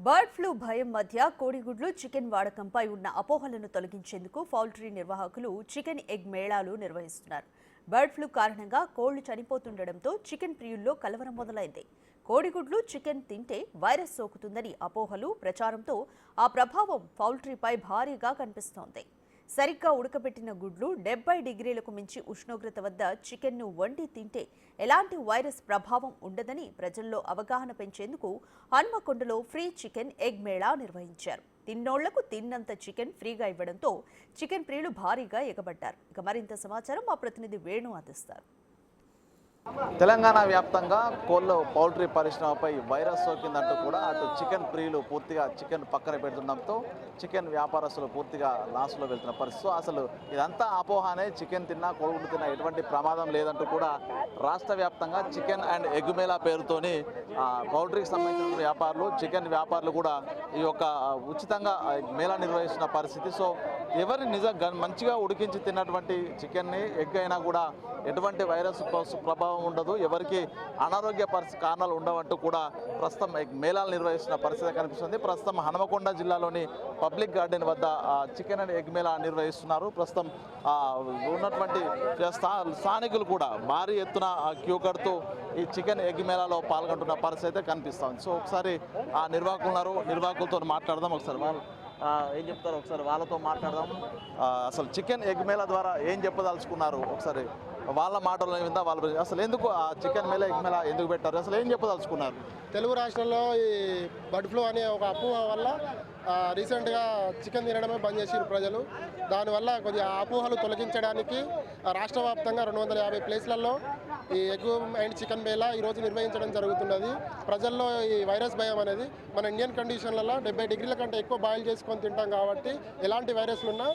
Bird flu భయం మధ్య కోడిగుడ్లు చికెన్ వాడకంపై ఉన్న అపోహలను తొలగించేందుకు పౌల్ట్రీ నిర్వాహకులు చికెన్ ఎగ్ మేళాలు నిర్వహిస్తున్నారు. బర్డ్ ఫ్లూ కారణంగా కోళ్లు చనిపోతుండటంతో చికెన్ ప్రియుల్లో కలవరం మొదలైంది. కోడిగుడ్లు చికెన్ తింటే వైరస్ సోకుతుందని అపోహలు ప్రచారంతో ఆ ప్రభావం పౌల్ట్రీపై భారీగా కనిపిస్తోంది. సరిగ్గా ఉడకబెట్టిన గుడ్లు 70 డిగ్రీలకు మించి ఉష్ణోగ్రత వద్ద చికెన్ను వండి తింటే ఎలాంటి వైరస్ ప్రభావం ఉండదని ప్రజల్లో అవగాహన పెంచేందుకు హన్మకొండలో ఫ్రీ చికెన్ ఎగ్ మేళా నిర్వహించారు. తిన్నోళ్లకు తిన్నంత చికెన్ ఫ్రీగా ఇవ్వడంతో చికెన్ ప్రియులు భారీగా ఎగబడ్డారు. ఇక మరింత సమాచారం మా ప్రతినిధి వేణు అందిస్తారు. తెలంగాణ వ్యాప్తంగా కోళ్ల పౌల్ట్రీ పరిశ్రమపై వైరస్ సోకిందంటూ కూడా అటు చికెన్ ప్రియులు పూర్తిగా చికెన్ పక్కన పెడుతుండడంతో చికెన్ వ్యాపారస్తులు పూర్తిగా లాస్లో వెళ్తున్న పరిస్థితి. అసలు ఇదంతా అపోహనే, చికెన్ తిన్నా కోడిగుడ్డు తిన్నా ఎటువంటి ప్రమాదం లేదంటూ కూడా రాష్ట్ర వ్యాప్తంగా చికెన్ అండ్ ఎగ్ మేళా పేరుతోని పౌల్ట్రీకి సంబంధించిన వ్యాపారులు, చికెన్ వ్యాపారులు కూడా ఈ యొక్క ఉచితంగా మేళా నిర్వహిస్తున్న పరిస్థితి. సో ఎవరి నిజంగా మంచిగా ఉడికించి తిన్నటువంటి చికెన్ని, ఎగ్ అయినా కూడా ఎటువంటి వైరస్ ప్రభావం ఉండదు, ఎవరికి అనారోగ్య కారణాలు ఉండవంటూ కూడా ప్రస్తుతం మేళాలు నిర్వహిస్తున్న పరిస్థితి కనిపిస్తుంది. ప్రస్తుతం హన్మకొండ జిల్లాలోని పబ్లిక్ గార్డెన్ వద్ద చికెన్ అండ్ ఎగ్ మేళా నిర్వహిస్తున్నారు. ప్రస్తుతం ఉన్నటువంటి స్థానికులు కూడా భారీ ఎత్తున క్యూ కడుతూ ఈ చికెన్ ఎగ్ మేళాలో పాల్గొంటున్న పరిస్థితి అయితే కనిపిస్తుంది. సో ఒకసారి ఆ నిర్వాహకులతో మాట్లాడదాం. ఒకసారి వాళ్ళు ఏం చెప్తారు ఒకసారి వాళ్ళతో మాట్లాడదాం. అసలు చికెన్ ఎగ్ మేళా ద్వారా ఏం చెప్పదలుచుకున్నారు ఒకసారి వాళ్ళ మాటల్లో విందా. వాళ్ళ అసలు ఎందుకు ఆ చికెన్ మేళా ఎగ్ మేళా ఎందుకు పెట్టారు, అసలు ఏం చెప్పదలుచుకున్నారు? తెలుగు రాష్ట్రాల్లో ఈ బర్డ్ ఫ్లూ అనే ఒక అపోహ వల్ల రీసెంట్గా చికెన్ తినడమే బంద్ చేసారు ప్రజలు. దానివల్ల కొద్దిగా అపోహలు తొలగించడానికి రాష్ట్ర వ్యాప్తంగా 250 ప్లేస్లలో ఈ ఎగ్ అండ్ చికెన్ మేళా ఈరోజు నిర్వహించడం జరుగుతున్నది. ప్రజల్లో ఈ వైరస్ భయం అనేది మన ఇండియన్ కండిషన్లలో 70 డిగ్రీల కంటే ఎక్కువ బాయిల్ చేసుకొని తింటాం కాబట్టి ఎలాంటి వైరస్లు ఉన్నా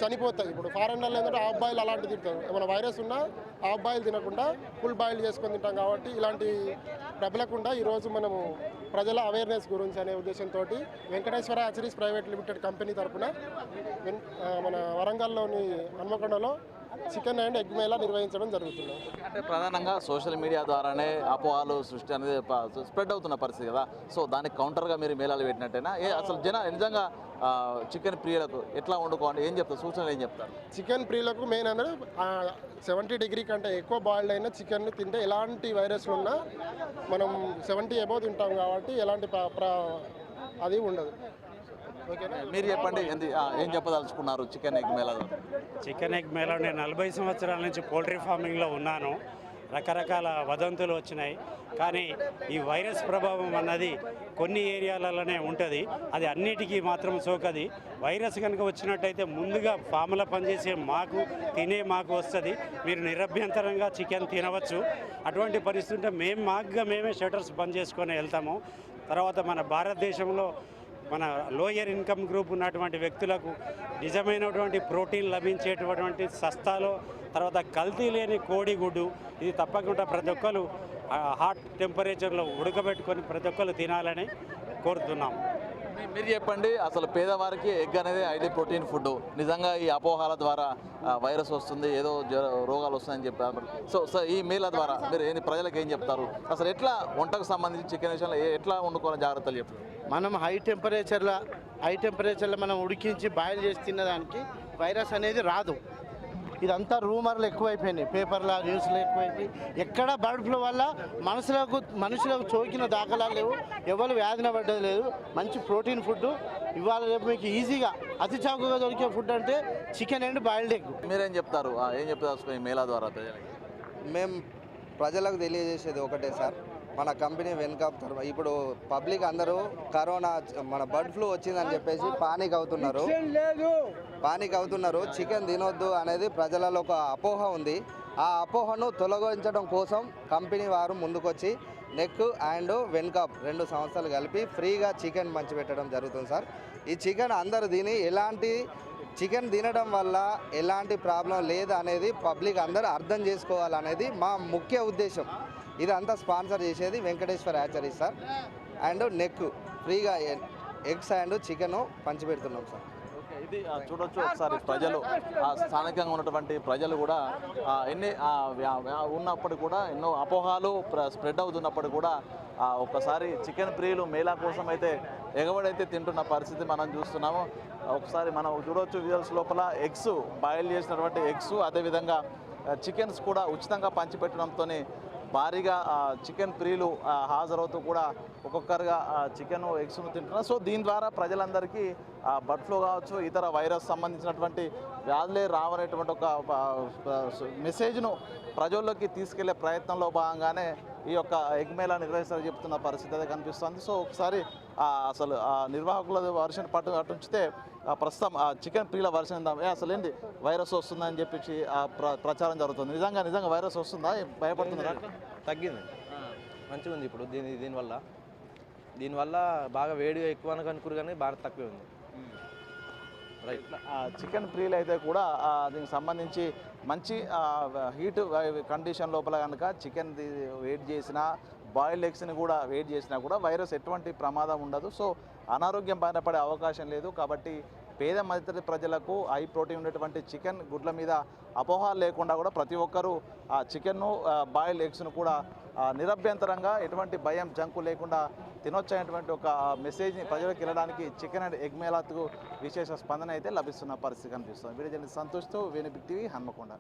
చనిపోతాయి. ఇప్పుడు ఫారెన్లలో ఏంటంటే హాఫ్ బాయిల్ అలాంటివి తింటారు. ఏమైనా వైరస్ ఉన్నా హాఫ్ బాయిల్ తినకుండా ఫుల్ బాయిల్ చేసుకొని తింటాం కాబట్టి ఇలాంటి ప్రబలకుండా ఈరోజు మనము ప్రజల అవేర్నెస్ గురించి అనే ఉద్దేశంతో Venkateswara hatcheries private limited company తరఫున మన వరంగల్లోని హన్మకొండలో చికెన్ అండ్ ఎగ్ మేళా నిర్వహించడం జరుగుతుంది. అంటే ప్రధానంగా సోషల్ మీడియా ద్వారానే అపోహలు సృష్టి అనేది స్ప్రెడ్ అవుతున్న పరిస్థితి కదా. సో దానికి కౌంటర్గా మీరు మేళాలు పెట్టినట్టేనా? అసలు నిజంగా చికెన్ ప్రియులకు ఎట్లా వండుకోండి ఏం చెప్తారు, సూచనలు ఏం చెప్తారు? చికెన్ ప్రియులకు మెయిన్ ಅಂದರೆ 70 డిగ్రీ కంటే ఎక్కువ బాయిల్డ్ అయిన చికెన్ తింటే ఎలాంటి వైరస్లు ఉన్నా మనం 70 అబోవ్ తింటాం కాబట్టి ఎలాంటి అది ఉండదు. మీరు చెప్పండి ఏం చెప్పదలుచుకున్నారు chicken egg mela? Chicken egg mela నేను 40 సంవత్సరాల నుంచి పౌల్ట్రీ ఫార్మింగ్లో ఉన్నాను. రకరకాల వదంతులు వచ్చినాయి, కానీ ఈ వైరస్ ప్రభావం అన్నది కొన్ని ఏరియాలలోనే ఉంటుంది. అది అన్నిటికీ మాత్రం సోకది. వైరస్ కనుక వచ్చినట్టయితే ముందుగా ఫామ్లో పనిచేసే మాకు వస్తుంది. మీరు నిరభ్యంతరంగా చికెన్ తినవచ్చు. అటువంటి పరిస్థితి ఉంటే మేమే షటర్స్ బంద్ చేసుకొని వెళ్తాము. తర్వాత మన భారతదేశంలో మన లోయర్ ఇన్కమ్ గ్రూప్ ఉన్నటువంటి వ్యక్తులకు నిజమైనటువంటి ప్రోటీన్ లభించేటటువంటి సస్తాలో తర్వాత కల్తీ లేని కోడిగుడ్డు ఇది తప్పకుండా ప్రతి ఒక్కరు హాట్ టెంపరేచర్లో ఉడకబెట్టుకొని ప్రతి ఒక్కరు తినాలని కోరుతున్నాం. మీరు చెప్పండి, అసలు పేదవారికి ఎగ్ అనేది హైలీ ప్రోటీన్ ఫుడ్. నిజంగా ఈ అపోహాల ద్వారా వైరస్ వస్తుంది, ఏదో రోగాలు వస్తాయని చెప్పారు. సో ఈ మేళా ద్వారా మీరు ప్రజలకు ఏం చెప్తారు? అసలు ఎట్లా వంటకు సంబంధించి చికెన్ విషయంలో ఎట్లా వండుకోవాలని జాగ్రత్తలు చెప్తారు? మనం హై టెంపరేచర్లో మనం ఉడికించి బాయిల్ చేసి తినడానికి వైరస్ అనేది రాదు. ఇదంతా రూమర్లు ఎక్కువైపోయినాయి, పేపర్ల న్యూస్లు ఎక్కువైపోయి ఎక్కడ బర్డ్ ఫ్లూ వల్ల మనుషులకు సోకిన దాఖలాలు లేవు, ఎవరు వ్యాధిన పడ్డది లేదు. మంచి ప్రోటీన్ ఫుడ్ ఇవాళ రేపు మీకు ఈజీగా అతి చౌకగా దొరికే ఫుడ్ అంటే చికెన్ అండ్ బాయిల్డ్ ఎగ్. మీరేం చెప్తారు, ఏం చెప్తారు ఈ మేళా ద్వారా ప్రజలకి? మేము ప్రజలకు తెలియజేసేది ఒకటే సార్, మన కంపెనీ వెన్కాప్ తరఫున ఇప్పుడు పబ్లిక్ అందరూ కరోనా మన బర్డ్ ఫ్లూ వచ్చిందని చెప్పేసి పానిక్ అవుతున్నారు. చికెన్ తినొద్దు అనేది ప్రజలలో ఒక అపోహ ఉంది. ఆ అపోహను తొలగించడం కోసం కంపెనీ వారు ముందుకొచ్చి నెక్ అండ్ వెన్కాప్ 2 సంస్థలు కలిపి ఫ్రీగా చికెన్ పంచిపెట్టడం జరుగుతుంది సార్. ఈ చికెన్ అందరూ చికెన్ తినడం వల్ల ఎలాంటి ప్రాబ్లం లేదు అనేది పబ్లిక్ అందరూ అర్థం చేసుకోవాలనేది మా ముఖ్య ఉద్దేశం. ఇదంతా స్పాన్సర్ చేసేది Venkateswara hatcheries sir. And neck ఫ్రీగా ఎగ్స్ అండ్ చికెన్ పంచిపెడుతున్నాం సార్. ఇది చూడొచ్చు ఒకసారి ప్రజలు స్థానికంగా ఉన్నటువంటి ప్రజలు కూడా ఎన్ని ఉన్నప్పటికీ కూడా ఎన్నో అపోహాలు స్ప్రెడ్ అవుతున్నప్పటికీ కూడా ఒక్కసారి చికెన్ ప్రియులు మేళా కోసం అయితే ఎగబడైతే తింటున్న పరిస్థితి మనం చూస్తున్నాము. ఒకసారి మనం చూడవచ్చు విజువల్స్ లోపల ఎగ్స్ బాయిల్ చేసినటువంటి ఎగ్స్, అదేవిధంగా చికెన్స్ కూడా ఉచితంగా పంచిపెట్టడంతో భారీగా చికెన్ ప్రియులు హాజరవుతూ కూడా ఒక్కొక్కరుగా చికెన్ ఎగ్స్ను తింటున్నారు. సో దీని ద్వారా ప్రజలందరికీ బర్డ్ ఫ్లూ కావచ్చు, ఇతర వైరస్ సంబంధించినటువంటి వ్యాధులే రావనేటువంటి ఒక మెసేజ్ను ప్రజల్లోకి తీసుకెళ్లే ప్రయత్నంలో భాగంగానే ఈ యొక్క ఎగ్ మేళా నిర్వహిస్తారని చెప్తున్న పరిస్థితి అయితే కనిపిస్తుంది. సో ఒకసారి అసలు నిర్వాహకుల వర్షన్ అటు ఉంచితే ప్రస్తుతం చికెన్ ప్రియుల వర్షన్ ఉందాం. అసలు ఏంటి వైరస్ వస్తుందని చెప్పి ప్రచారం జరుగుతుంది. నిజంగా వైరస్ వస్తుందా? భయపడుతుందా? తగ్గింది, మంచిగా ఉంది ఇప్పుడు. దీనివల్ల బాగా వేడిగా ఎక్కువ అనుకున్నారు కానీ బాగా తక్కువ ఉంది. రైట్. చికెన్ ప్రియులు అయితే కూడా దీనికి సంబంధించి మంచి హీట్ కండిషన్ లోపల కనుక చికెన్ వెయిట్ చేసినా, బాయిల్డ్ ఎగ్స్ని కూడా వెయిట్ చేసినా కూడా వైరస్ ఎటువంటి ప్రమాదం ఉండదు. సో అనారోగ్యం బారిన పడే అవకాశం లేదు. కాబట్టి పేద మధ్యతరగతి ప్రజలకు హై ప్రోటీన్ ఉండేటువంటి చికెన్ గుడ్ల మీద అపోహాలు లేకుండా కూడా ప్రతి ఒక్కరూ ఆ చికెన్ను, బాయిల్డ్ ఎగ్స్ను కూడా నిరభ్యంతరంగా ఎటువంటి భయం, జంకు లేకుండా తినొచ్చనేటువంటి ఒక మెసేజ్ని ప్రజలకు వెళ్ళడానికి చికెన్ అండ్ ఎగ్ మేళాకు విశేష స్పందన అయితే లభిస్తున్న పరిస్థితి కనిపిస్తుంది. వీడియో జర్నలిస్ట్ సంతోష్తో వేణు బిగ్ టీవీ, హన్మకొండ.